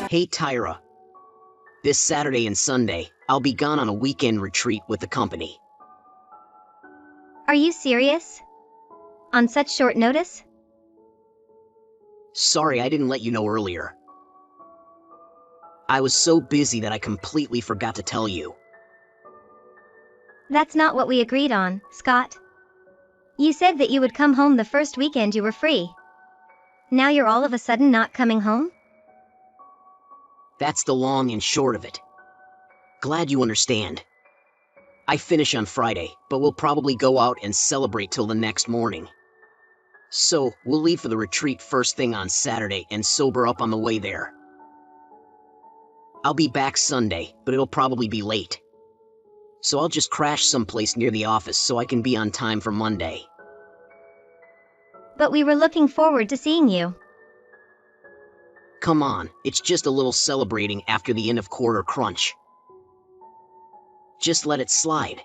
Hey Tyra, this Saturday and Sunday, I'll be gone on a weekend retreat with the company. Are you serious? On such short notice? Sorry I didn't let you know earlier. I was so busy that I completely forgot to tell you. That's not what we agreed on, Scott. You said that you would come home the first weekend you were free. Now you're all of a sudden not coming home? That's the long and short of it. Glad you understand. I finish on Friday, but we'll probably go out and celebrate till the next morning. So, we'll leave for the retreat first thing on Saturday and sober up on the way there. I'll be back Sunday, but it'll probably be late. So I'll just crash someplace near the office so I can be on time for Monday. But we were looking forward to seeing you. Come on, it's just a little celebrating after the end of quarter crunch. Just let it slide.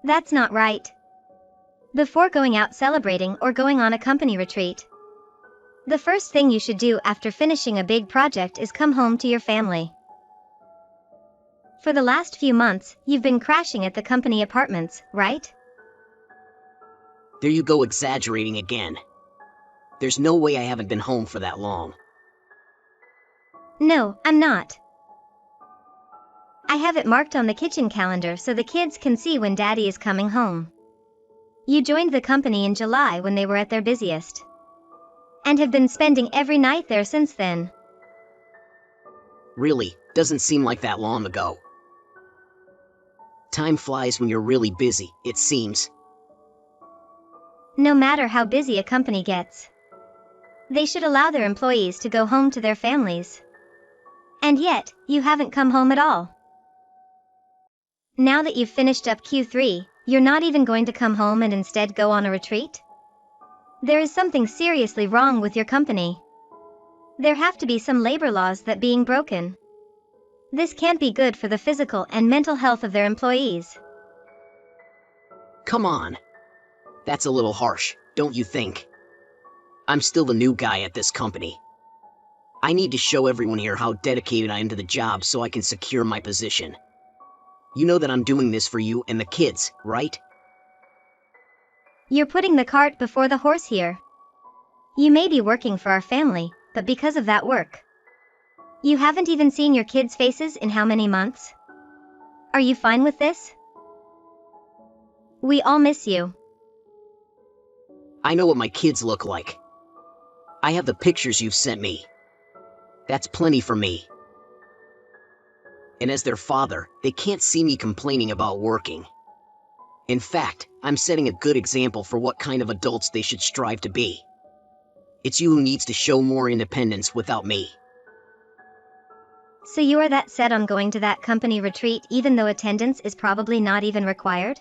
That's not right. Before going out celebrating or going on a company retreat, the first thing you should do after finishing a big project is come home to your family. For the last few months, you've been crashing at the company apartments, right? There you go exaggerating again. There's no way I haven't been home for that long. No, I'm not. I have it marked on the kitchen calendar so the kids can see when Daddy is coming home. You joined the company in July when they were at their busiest, and have been spending every night there since then. Really, doesn't seem like that long ago. Time flies when you're really busy, it seems. No matter how busy a company gets, they should allow their employees to go home to their families. And yet, you haven't come home at all. Now that you've finished up Q3, you're not even going to come home and instead go on a retreat? There is something seriously wrong with your company. There have to be some labor laws that being broken. This can't be good for the physical and mental health of their employees. Come on. That's a little harsh, don't you think? I'm still the new guy at this company. I need to show everyone here how dedicated I am to the job so I can secure my position. You know that I'm doing this for you and the kids, right? You're putting the cart before the horse here. You may be working for our family, but because of that work, you haven't even seen your kids' faces in how many months? Are you fine with this? We all miss you. I know what my kids look like. I have the pictures you've sent me. That's plenty for me. And as their father, they can't see me complaining about working. In fact, I'm setting a good example for what kind of adults they should strive to be. It's you who needs to show more independence without me. So you are that set on going to that company retreat even though attendance is probably not even required?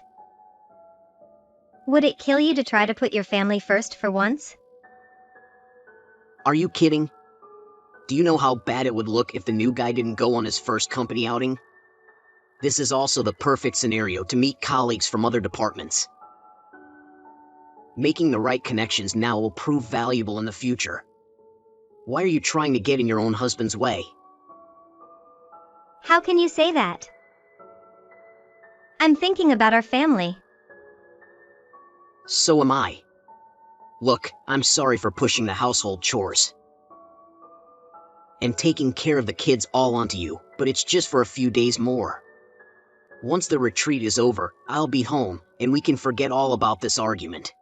Would it kill you to try to put your family first for once? Are you kidding? Do you know how bad it would look if the new guy didn't go on his first company outing? This is also the perfect scenario to meet colleagues from other departments. Making the right connections now will prove valuable in the future. Why are you trying to get in your own husband's way? How can you say that? I'm thinking about our family. So am I. Look, I'm sorry for pushing the household chores and taking care of the kids all onto you, but it's just for a few days more. Once the retreat is over, I'll be home, and we can forget all about this argument.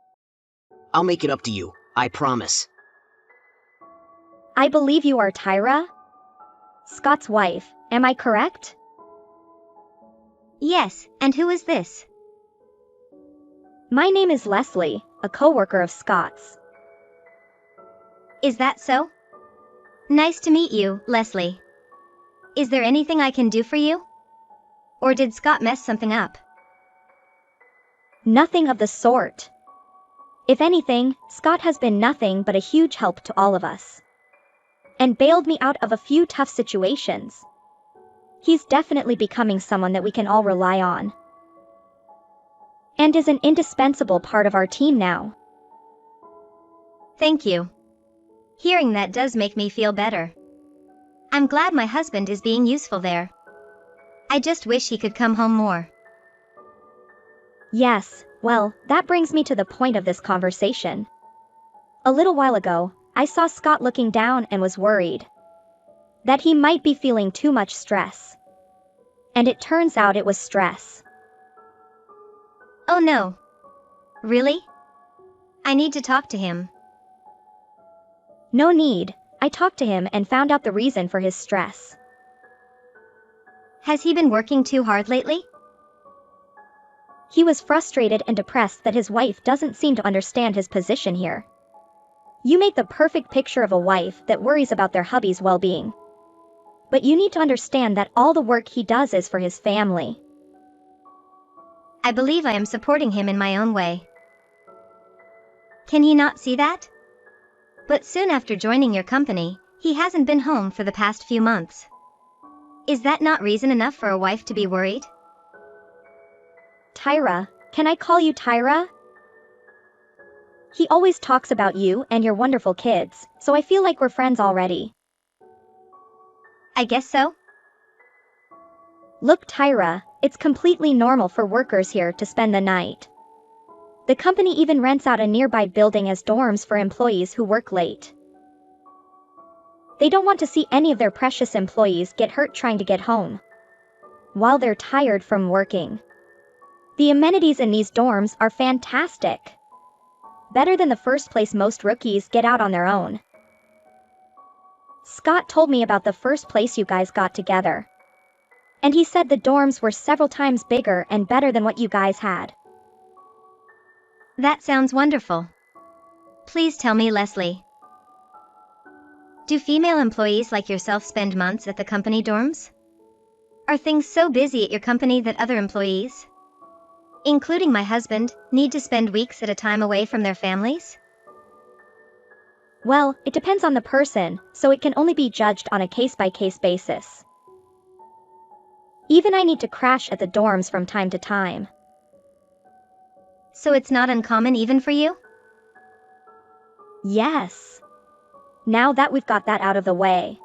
I'll make it up to you, I promise. I believe you are Tyra, Scott's wife, am I correct? Yes, and who is this? My name is Leslie, a coworker of Scott's. Is that so? Nice to meet you, Leslie. Is there anything I can do for you? Or did Scott mess something up? Nothing of the sort. If anything, Scott has been nothing but a huge help to all of us, and bailed me out of a few tough situations. He's definitely becoming someone that we can all rely on, and is an indispensable part of our team now. Thank you. Hearing that does make me feel better. I'm glad my husband is being useful there. I just wish he could come home more. Yes, well, that brings me to the point of this conversation. A little while ago, I saw Scott looking down and was worried that he might be feeling too much stress. And it turns out it was stress. Oh no. Really? I need to talk to him. No need, I talked to him and found out the reason for his stress. Has he been working too hard lately? He was frustrated and depressed that his wife doesn't seem to understand his position here. You make the perfect picture of a wife that worries about their hubby's well-being. But you need to understand that all the work he does is for his family. I believe I am supporting him in my own way. Can he not see that? But soon after joining your company, he hasn't been home for the past few months. Is that not reason enough for a wife to be worried? Tyra, can I call you Tyra? He always talks about you and your wonderful kids, so I feel like we're friends already. I guess so. Look, Tyra, it's completely normal for workers here to spend the night. The company even rents out a nearby building as dorms for employees who work late. They don't want to see any of their precious employees get hurt trying to get home while they're tired from working. The amenities in these dorms are fantastic. Better than the first place most rookies get out on their own. Scott told me about the first place you guys got together. And he said the dorms were several times bigger and better than what you guys had. That sounds wonderful. Please tell me, Leslie. Do female employees like yourself spend months at the company dorms? Are things so busy at your company that other employees, including my husband, need to spend weeks at a time away from their families? Well, it depends on the person, so it can only be judged on a case-by-case basis. Even I need to crash at the dorms from time to time. So it's not uncommon even for you? Yes. Now that we've got that out of the way.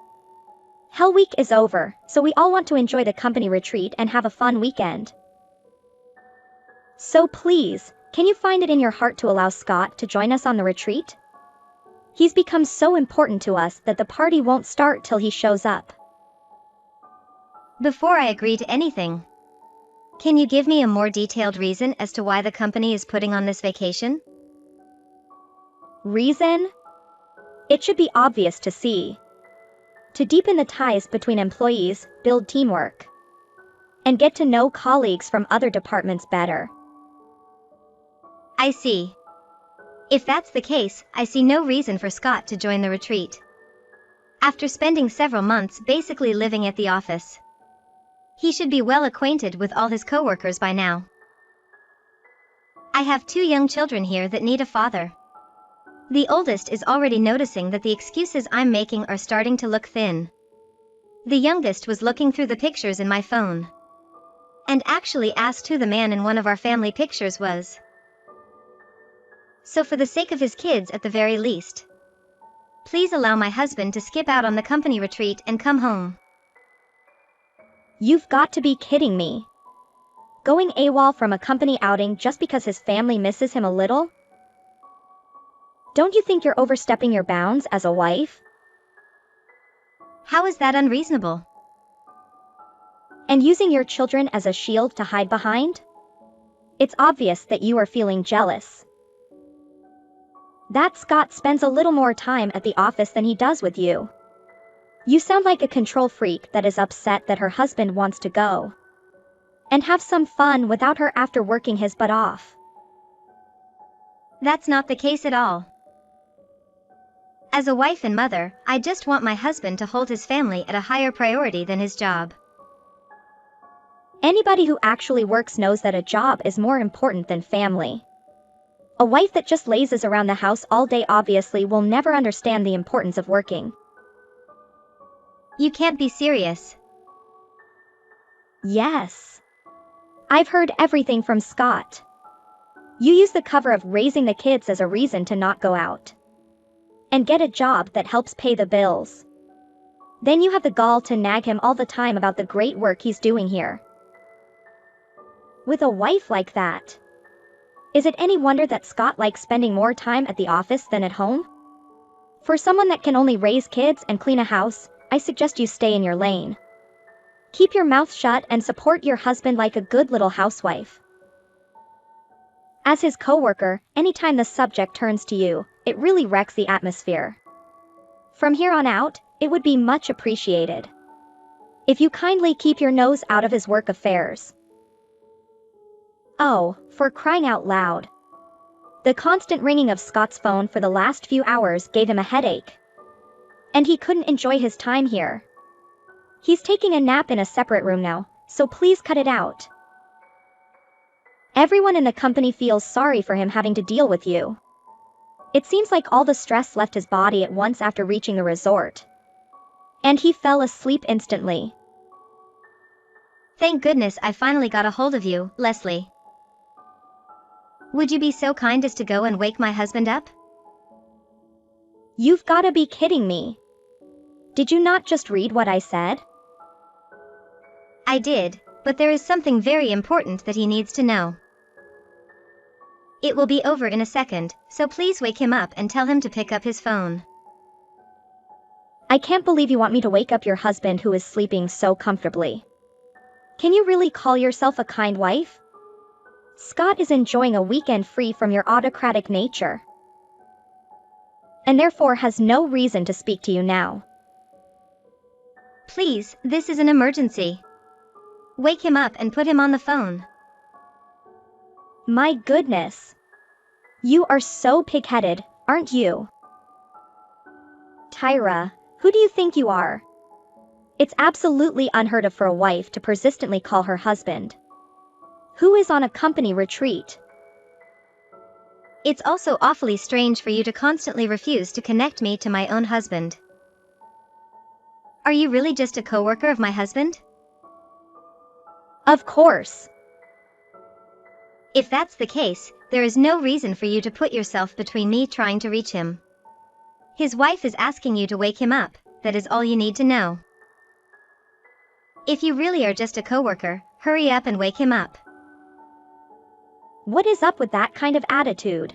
Hell Week is over, so we all want to enjoy the company retreat and have a fun weekend. So please, can you find it in your heart to allow Scott to join us on the retreat? He's become so important to us that the party won't start till he shows up. Before I agree to anything, can you give me a more detailed reason as to why the company is putting on this vacation? Reason? It should be obvious to see. To deepen the ties between employees, build teamwork, and get to know colleagues from other departments better. I see. If that's the case, I see no reason for Scott to join the retreat. After spending several months basically living at the office, he should be well acquainted with all his coworkers by now. I have 2 young children here that need a father. The oldest is already noticing that the excuses I'm making are starting to look thin. The youngest was looking through the pictures in my phone and actually asked who the man in one of our family pictures was. So for the sake of his kids at the very least, please allow my husband to skip out on the company retreat and come home. You've got to be kidding me. Going AWOL from a company outing just because his family misses him a little? Don't you think you're overstepping your bounds as a wife? How is that unreasonable? And using your children as a shield to hide behind? It's obvious that you are feeling jealous. That Scott spends a little more time at the office than he does with you. You sound like a control freak that is upset that her husband wants to go and have some fun without her after working his butt off. That's not the case at all. As a wife and mother, I just want my husband to hold his family at a higher priority than his job. Anybody who actually works knows that a job is more important than family. A wife that just lazes around the house all day obviously will never understand the importance of working. You can't be serious. Yes. I've heard everything from Scott. You use the cover of raising the kids as a reason to not go out and get a job that helps pay the bills. Then you have the gall to nag him all the time about the great work he's doing here. With a wife like that, is it any wonder that Scott likes spending more time at the office than at home? For someone that can only raise kids and clean a house, I suggest you stay in your lane. Keep your mouth shut and support your husband like a good little housewife. As his coworker, anytime the subject turns to you, it really wrecks the atmosphere. From here on out, it would be much appreciated if you kindly keep your nose out of his work affairs. Oh, for crying out loud. The constant ringing of Scott's phone for the last few hours gave him a headache. And he couldn't enjoy his time here. He's taking a nap in a separate room now, so please cut it out. Everyone in the company feels sorry for him having to deal with you. It seems like all the stress left his body at once after reaching the resort. And he fell asleep instantly. Thank goodness I finally got a hold of you, Leslie. Would you be so kind as to go and wake my husband up? You've gotta be kidding me. Did you not just read what I said? I did, but there is something very important that he needs to know. It will be over in a second, so please wake him up and tell him to pick up his phone. I can't believe you want me to wake up your husband who is sleeping so comfortably. Can you really call yourself a kind wife? Scott is enjoying a weekend free from your autocratic nature, and therefore has no reason to speak to you now. Please, this is an emergency. Wake him up and put him on the phone. My goodness. You are so pig-headed, aren't you? Tyra, who do you think you are? It's absolutely unheard of for a wife to persistently call her husband, who is on a company retreat. It's also awfully strange for you to constantly refuse to connect me to my own husband. Are you really just a coworker of my husband? Of course. If that's the case, there is no reason for you to put yourself between me trying to reach him. His wife is asking you to wake him up, that is all you need to know. If you really are just a coworker, hurry up and wake him up. What is up with that kind of attitude?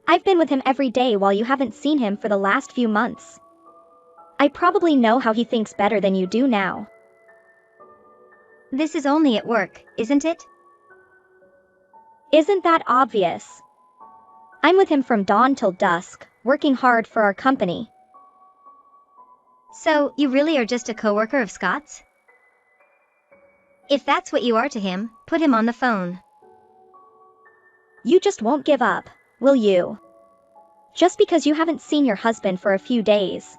I've been with him every day while you haven't seen him for the last few months. I probably know how he thinks better than you do now. This is only at work, isn't it? Isn't that obvious? I'm with him from dawn till dusk, working hard for our company. So, you really are just a coworker of Scott's? If that's what you are to him, put him on the phone. You just won't give up, will you? Just because you haven't seen your husband for a few days.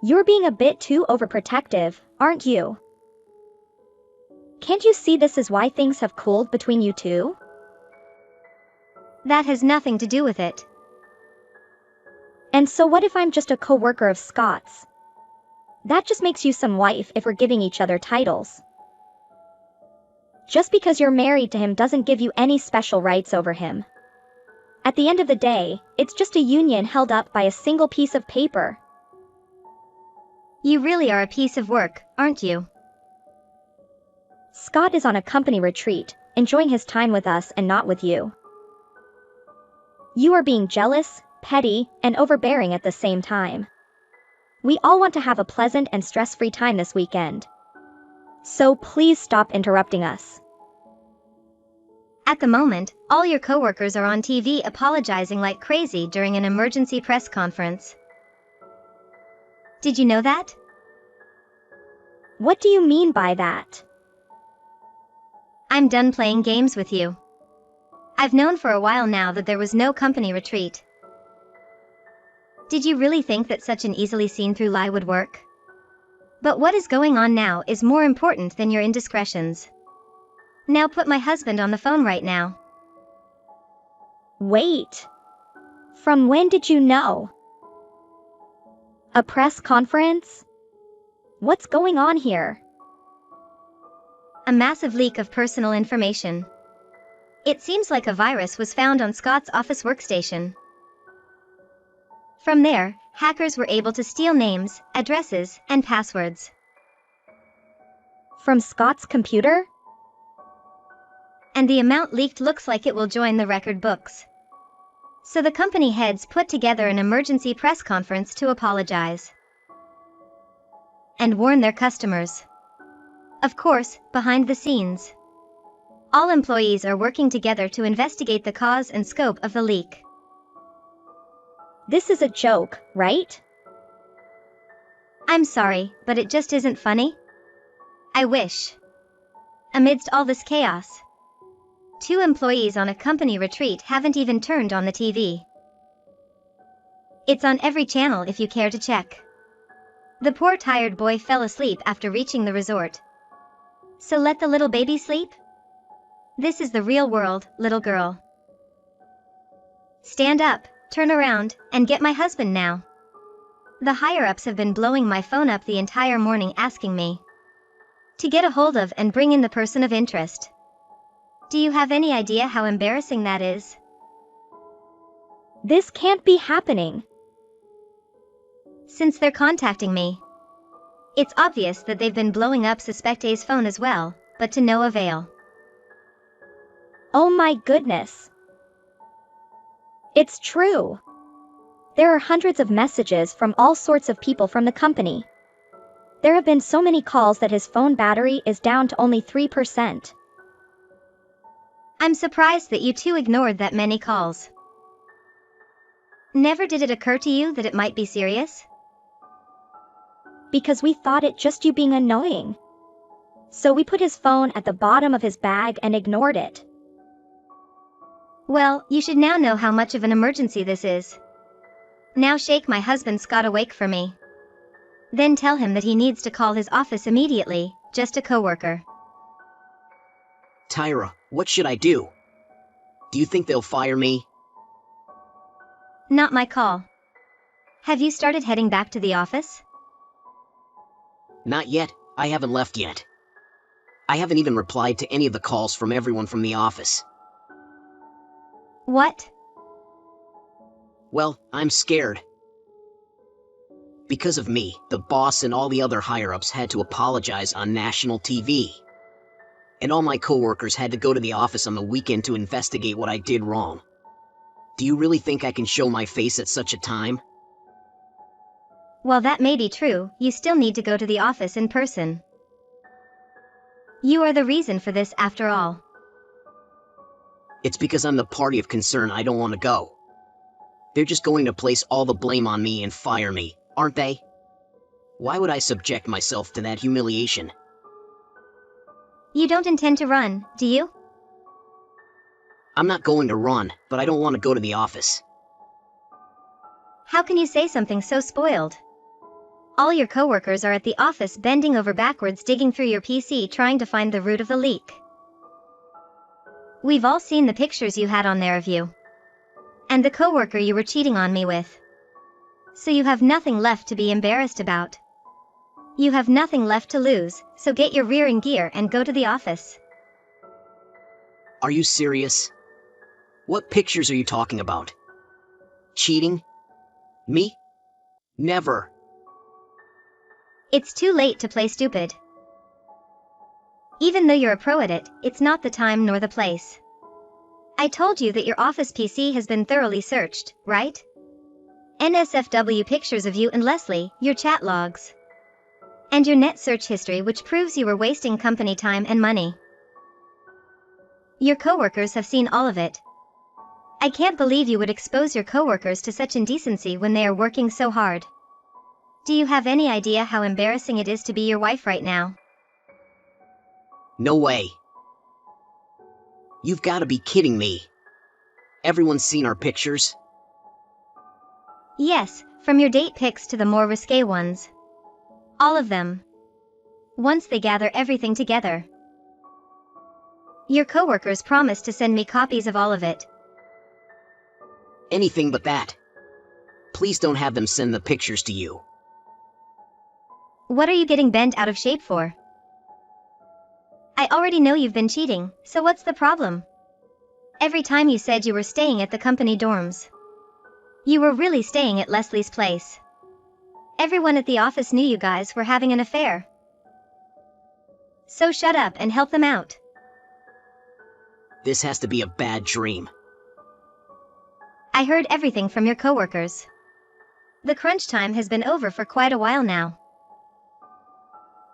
You're being a bit too overprotective, aren't you? Can't you see this is why things have cooled between you two? That has nothing to do with it. And so what if I'm just a co-worker of Scott's? That just makes you some wife if we're giving each other titles. Just because you're married to him doesn't give you any special rights over him. At the end of the day, it's just a union held up by a single piece of paper. You really are a piece of work, aren't you? Scott is on a company retreat, enjoying his time with us and not with you. You are being jealous, petty, and overbearing at the same time. We all want to have a pleasant and stress-free time this weekend. So please stop interrupting us. At the moment, all your coworkers are on TV apologizing like crazy during an emergency press conference. Did you know that? What do you mean by that? I'm done playing games with you. I've known for a while now that there was no company retreat. Did you really think that such an easily seen through lie would work? But what is going on now is more important than your indiscretions. Now put my husband on the phone right now. Wait. From when did you know? A press conference? What's going on here? A massive leak of personal information. It seems like a virus was found on Scott's office workstation. From there, hackers were able to steal names, addresses, and passwords. From Scott's computer? And the amount leaked looks like it will join the record books. So the company heads put together an emergency press conference to apologize and warn their customers. Of course, behind the scenes, all employees are working together to investigate the cause and scope of the leak. This is a joke, right? I'm sorry, but it just isn't funny. I wish. Amidst all this chaos, 2 employees on a company retreat haven't even turned on the TV. It's on every channel if you care to check. The poor tired boy fell asleep after reaching the resort. So let the little baby sleep? This is the real world, little girl. Stand up, turn around, and get my husband now. The higher-ups have been blowing my phone up the entire morning asking me to get a hold of and bring in the person of interest. Do you have any idea how embarrassing that is? This can't be happening. Since they're contacting me, it's obvious that they've been blowing up Suspect A's phone as well, but to no avail. Oh my goodness. It's true. There are hundreds of messages from all sorts of people from the company. There have been so many calls that his phone battery is down to only 3%. I'm surprised that you two ignored that many calls. Never did it occur to you that it might be serious? Because we thought it just you being annoying. So we put his phone at the bottom of his bag and ignored it. Well, you should now know how much of an emergency this is. Now shake my husband Scott awake for me. Then tell him that he needs to call his office immediately, just a coworker. Tyra, what should I do? Do you think they'll fire me? Not my call. Have you started heading back to the office? Not yet, I haven't left yet. I haven't even replied to any of the calls from everyone from the office. What? Well, I'm scared. Because of me, the boss and all the other higher-ups had to apologize on national TV. And all my coworkers had to go to the office on the weekend to investigate what I did wrong. Do you really think I can show my face at such a time? While that may be true, you still need to go to the office in person. You are the reason for this after all. It's because I'm the party of concern I don't want to go. They're just going to place all the blame on me and fire me, aren't they? Why would I subject myself to that humiliation? You don't intend to run, do you? I'm not going to run, but I don't want to go to the office. How can you say something so spoiled? All your coworkers are at the office bending over backwards digging through your PC trying to find the root of the leak. We've all seen the pictures you had on there of you. And the coworker you were cheating on me with. So you have nothing left to be embarrassed about. You have nothing left to lose, so get your rear in gear and go to the office. Are you serious? What pictures are you talking about? Cheating? Me? Never. It's too late to play stupid. Even though you're a pro at it, it's not the time nor the place. I told you that your office PC has been thoroughly searched, right? NSFW pictures of you and Leslie, your chat logs. And your net search history which proves you were wasting company time and money. Your coworkers have seen all of it. I can't believe you would expose your coworkers to such indecency when they are working so hard. Do you have any idea how embarrassing it is to be your wife right now? No way. You've got to be kidding me. Everyone's seen our pictures. Yes, from your date pics to the more risque ones. All of them. Once they gather everything together. Your coworkers promised to send me copies of all of it. Anything but that. Please don't have them send the pictures to you. What are you getting bent out of shape for? I already know you've been cheating, so what's the problem? Every time you said you were staying at the company dorms. You were really staying at Leslie's place. Everyone at the office knew you guys were having an affair. So shut up and help them out. This has to be a bad dream. I heard everything from your coworkers. The crunch time has been over for quite a while now.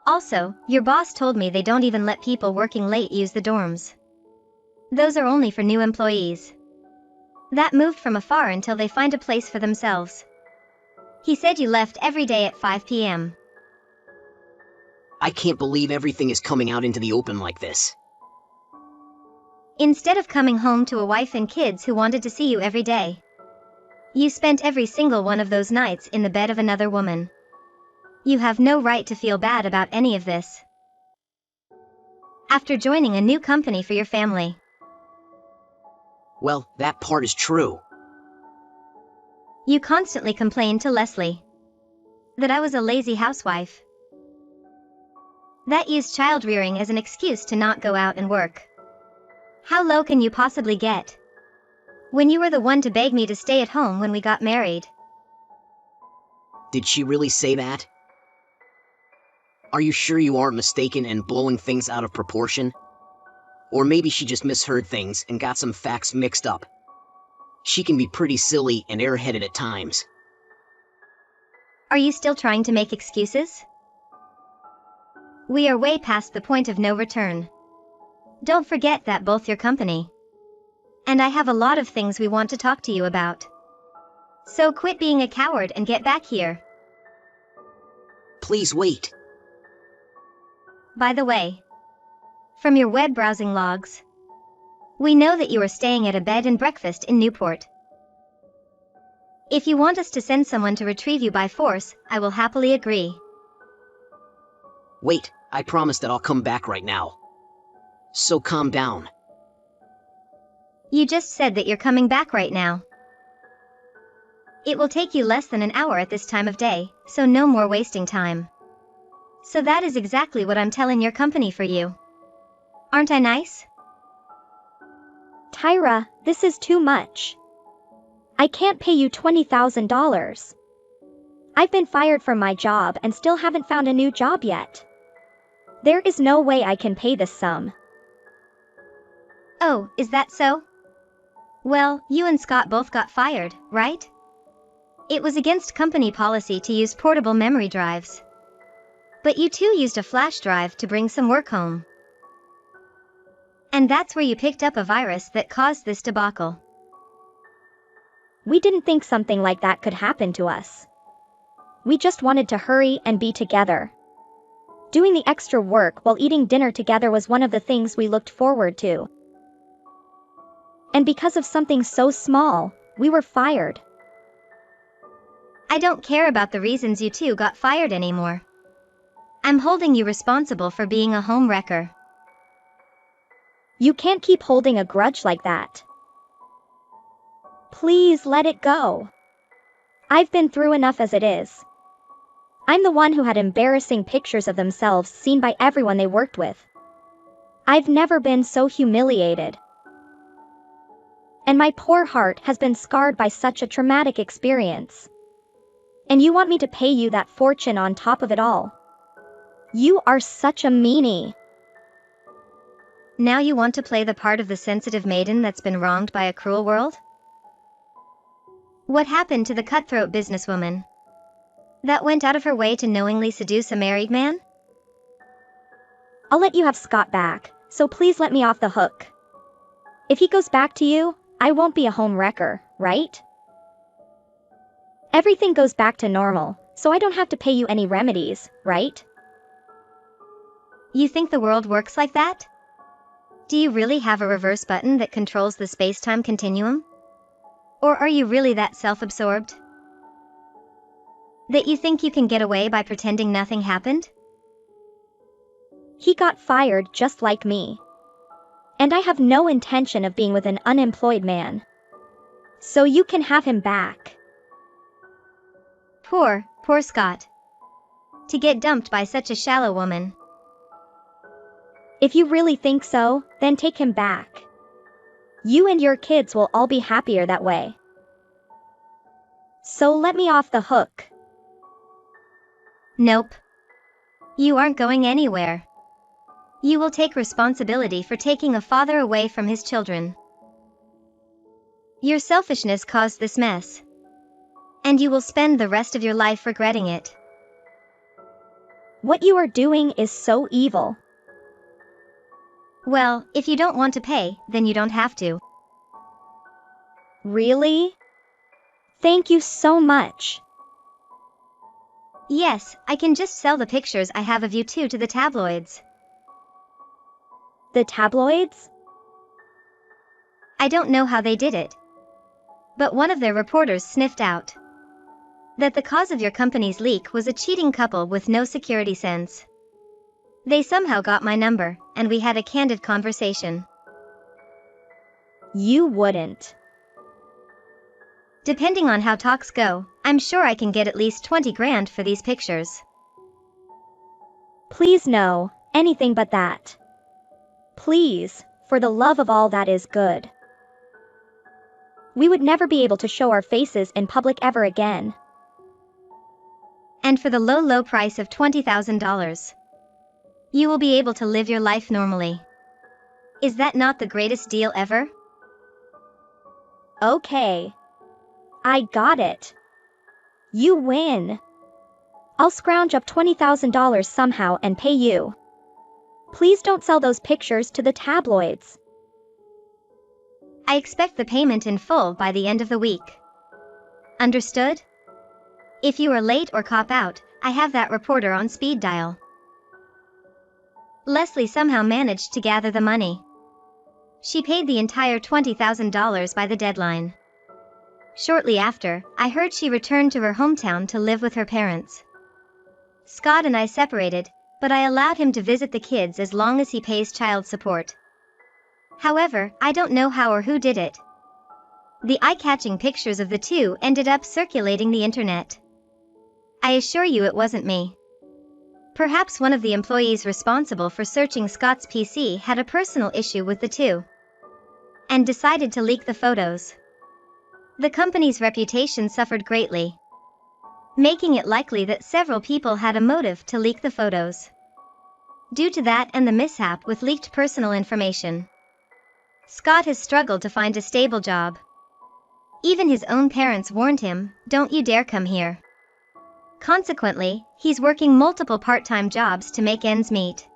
Also, your boss told me they don't even let people working late use the dorms. Those are only for new employees. That moved from afar until they find a place for themselves. He said you left every day at 5 p.m. I can't believe everything is coming out into the open like this. Instead of coming home to a wife and kids who wanted to see you every day, you spent every single one of those nights in the bed of another woman. You have no right to feel bad about any of this. After joining a new company for your family. Well, that part is true. You constantly complained to Leslie that I was a lazy housewife. That used child rearing as an excuse to not go out and work. How low can you possibly get? When you were the one to beg me to stay at home when we got married. Did she really say that? Are you sure you aren't mistaken and blowing things out of proportion? Or maybe she just misheard things and got some facts mixed up. She can be pretty silly and airheaded at times. Are you still trying to make excuses? We are way past the point of no return. Don't forget that both your company and I have a lot of things we want to talk to you about. So quit being a coward and get back here. Please wait. By the way, from your web browsing logs, we know that you are staying at a bed and breakfast in Newport. If you want us to send someone to retrieve you by force, I will happily agree. Wait, I promise that I'll come back right now. So calm down. You just said that you're coming back right now. It will take you less than an hour at this time of day, so no more wasting time. So that is exactly what I'm telling your company for you. Aren't I nice? Tyra, this is too much. I can't pay you $20,000. I've been fired from my job and still haven't found a new job yet. There is no way I can pay this sum. Oh, is that so? Well, you and Scott both got fired, right? It was against company policy to use portable memory drives. But you two used a flash drive to bring some work home. And that's where you picked up a virus that caused this debacle. We didn't think something like that could happen to us. We just wanted to hurry and be together. Doing the extra work while eating dinner together was one of the things we looked forward to. And because of something so small, we were fired. I don't care about the reasons you two got fired anymore. I'm holding you responsible for being a home wrecker. You can't keep holding a grudge like that. Please let it go. I've been through enough as it is. I'm the one who had embarrassing pictures of themselves seen by everyone they worked with. I've never been so humiliated. And my poor heart has been scarred by such a traumatic experience. And you want me to pay you that fortune on top of it all? You are such a meanie. Now you want to play the part of the sensitive maiden that's been wronged by a cruel world? What happened to the cutthroat businesswoman that went out of her way to knowingly seduce a married man? I'll let you have Scott back, so please let me off the hook. If he goes back to you, I won't be a home wrecker, right? Everything goes back to normal, so I don't have to pay you any remedies, right? You think the world works like that? Do you really have a reverse button that controls the space-time continuum? Or are you really that self-absorbed that you think you can get away by pretending nothing happened? He got fired just like me. And I have no intention of being with an unemployed man. So you can have him back. Poor Scott. To get dumped by such a shallow woman. If you really think so, then take him back. You and your kids will all be happier that way. So let me off the hook. Nope. You aren't going anywhere. You will take responsibility for taking a father away from his children. Your selfishness caused this mess. And you will spend the rest of your life regretting it. What you are doing is so evil. Well, if you don't want to pay, then you don't have to. Really? Thank you so much. Yes, I can just sell the pictures I have of you two to the tabloids. The tabloids? I don't know how they did it. But one of their reporters sniffed out that the cause of your company's leak was a cheating couple with no security sense. They somehow got my number, and we had a candid conversation. You wouldn't. Depending on how talks go, I'm sure I can get at least 20 grand for these pictures. Please no, anything but that. Please, for the love of all that is good. We would never be able to show our faces in public ever again. And for the low price of $20,000, you will be able to live your life normally. Is that not the greatest deal ever? Okay. I got it. You win. I'll scrounge up $20,000 somehow and pay you. Please don't sell those pictures to the tabloids. I expect the payment in full by the end of the week. Understood? If you are late or cop out, I have that reporter on speed dial. Leslie somehow managed to gather the money. She paid the entire $20,000 by the deadline. Shortly after, I heard she returned to her hometown to live with her parents. Scott and I separated, but I allowed him to visit the kids as long as he pays child support. However, I don't know how or who did it. The eye-catching pictures of the two ended up circulating the internet. I assure you it wasn't me. Perhaps one of the employees responsible for searching Scott's PC had a personal issue with the two and decided to leak the photos. The company's reputation suffered greatly, making it likely that several people had a motive to leak the photos. Due to that and the mishap with leaked personal information, Scott has struggled to find a stable job. Even his own parents warned him, "Don't you dare come here." Consequently, he's working multiple part-time jobs to make ends meet.